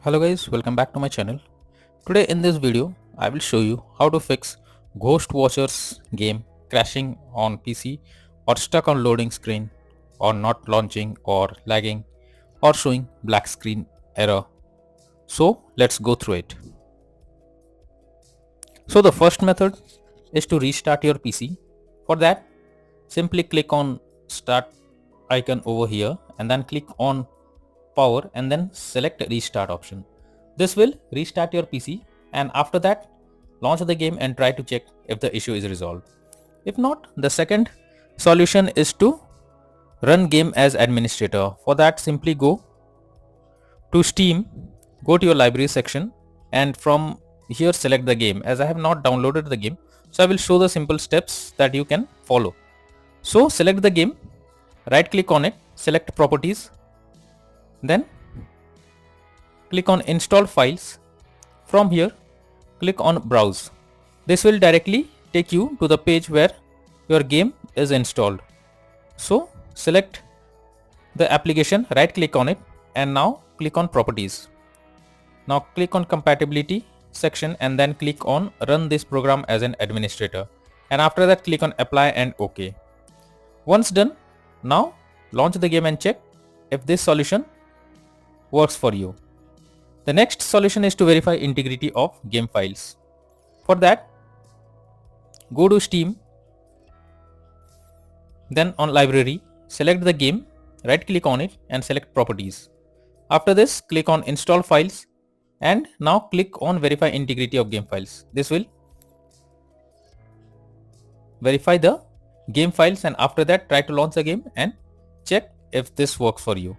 Hello guys, welcome back to my channel. Today in this video, I will show you how to fix Ghost Watchers game crashing on PC or stuck on loading screen or not launching or lagging or showing black screen error. So let's go through it. So the first method is to restart your PC. For that, simply click on start icon over here and then click on power and then select restart option. This will restart your PC and after that launch the game and try to check if the issue is resolved. If not, the second solution is to run game as administrator. For that, simply go to Steam, go to your library section and from here select the game. As I have not downloaded the game, so I will show the simple steps that you can follow. So select the game, right click on it, select properties, then click on install files. From here click on browse. This will directly take you to the page where your game is installed. So select the application, right click on it and now click on properties. Now click on compatibility section and then click on run this program as an administrator, and after that click on apply and OK. Once done, now launch the game and check if this solution works for you. The next solution is to verify integrity of game files. For that, go to Steam, then on library, select the game, right click on it and select properties. After this, click on install files and now click on verify integrity of game files. This will verify the game files and after that try to launch the game and check if this works for you.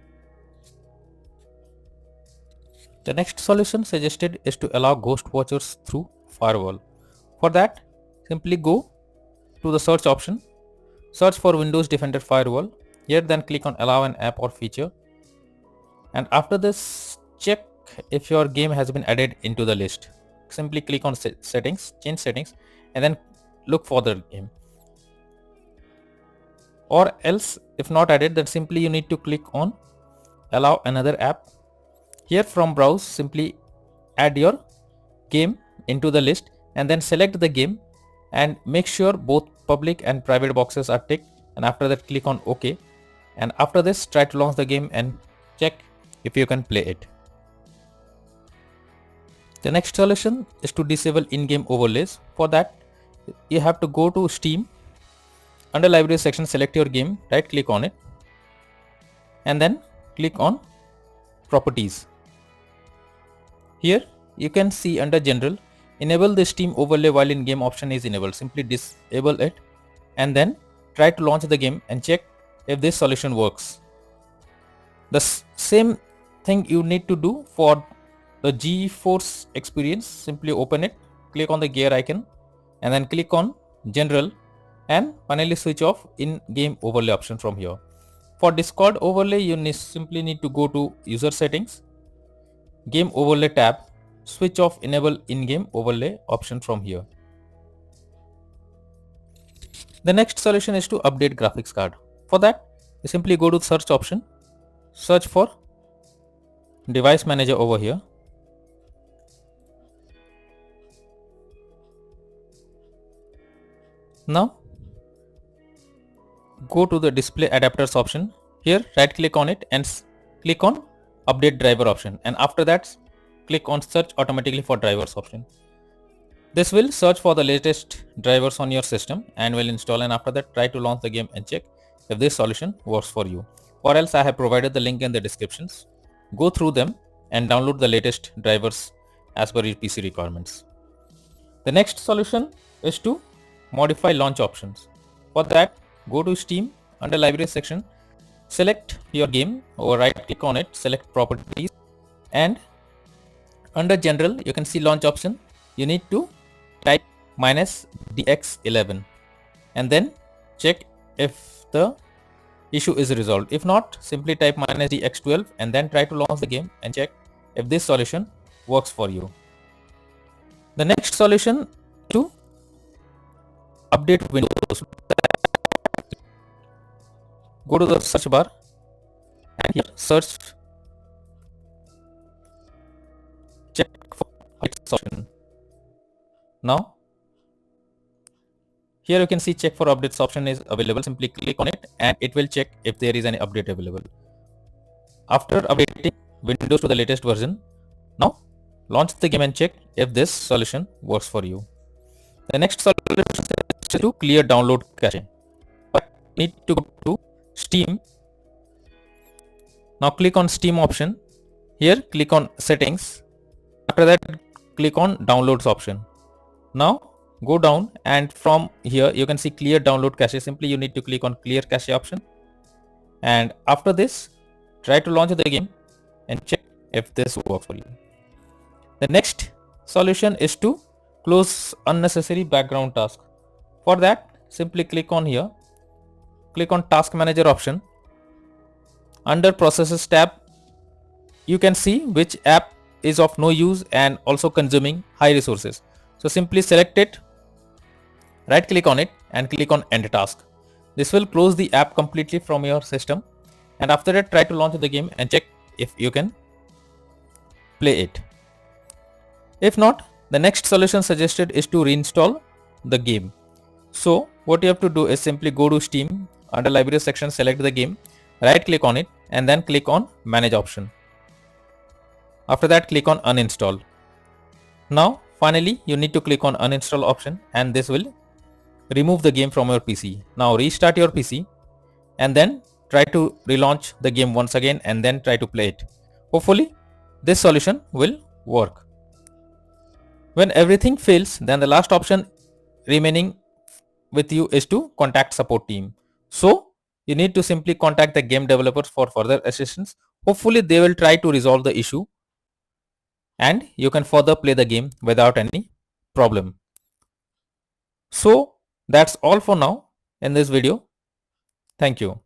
The next solution suggested is to allow ghost watchers through Firewall. For that, simply go to the search option, search for Windows Defender Firewall. Here then click on allow an app or feature. And after this, check if your game has been added into the list. Simply click on settings, change settings and then look for the game. Or else if not added, then simply you need to click on allow another app. Here from browse, simply add your game into the list and then select the game and make sure both public and private boxes are ticked, and after that click on OK, and after this try to launch the game and check if you can play it. The next solution is to disable in-game overlays. For that, you have to go to Steam, under library section select your game, right click on it and then click on properties. Here you can see under general, enable the Steam overlay while in game option is enabled. Simply disable it and then try to launch the game and check if this solution works. The same thing you need to do for the GeForce experience. Simply open it, click on the gear icon and then click on general and finally switch off in-game overlay option from here. For Discord overlay, you simply need to go to user settings, game overlay tab, switch off enable in-game overlay option from here. The next solution is to update graphics card. For that, you simply go to search option, search for device manager over here. Now go to the display adapters option. Here right click on it and click on update driver option, and after that click on search automatically for drivers option. This will search for the latest drivers on your system and will install, and after that try to launch the game and check if this solution works for you, or else I have provided the link in the descriptions. Go through them and download the latest drivers as per your PC requirements. The next solution is to modify launch options. For that, go to Steam, under library section, select your game or right click on it, select properties and under general you can see launch option. You need to type -dx11 and then check if the issue is resolved. If not, simply type -dx12 and then try to launch the game and check if this solution works for you. The next solution is to update Windows. Go to the search bar and here search check for updates option. Now here you can see check for updates option is available. Simply click on it and it will check if there is any update available. After updating Windows to the latest version, now launch the game and check if this solution works for you. The next solution is to clear download cache. But you need to go to Steam. Now click on Steam option. Here click on settings. After that click on downloads option. Now go down and from here you can see clear download cache. Simply you need to click on clear cache option. And after this try to launch the game and check if this works for you. The next solution is to close unnecessary background task. For that simply click on here, click on task manager option. Under processes tab you can see which app is of no use and also consuming high resources. So simply select it, right click on it and click on end task. This will close the app completely from your system, and after that try to launch the game and check if you can play it. If not, the next solution suggested is to reinstall the game. So what you have to do is simply go to Steam, under library section select the game, right click on it and then click on manage option. After that click on uninstall. Now finally you need to click on uninstall option and this will remove the game from your PC. Now restart your PC and then try to relaunch the game once again and then try to play it. Hopefully this solution will work. When everything fails, then the last option remaining with you is to contact support team. So you need to simply contact the game developers for further assistance. Hopefully they will try to resolve the issue and you can further play the game without any problem. So that's all for now in this video. Thank you.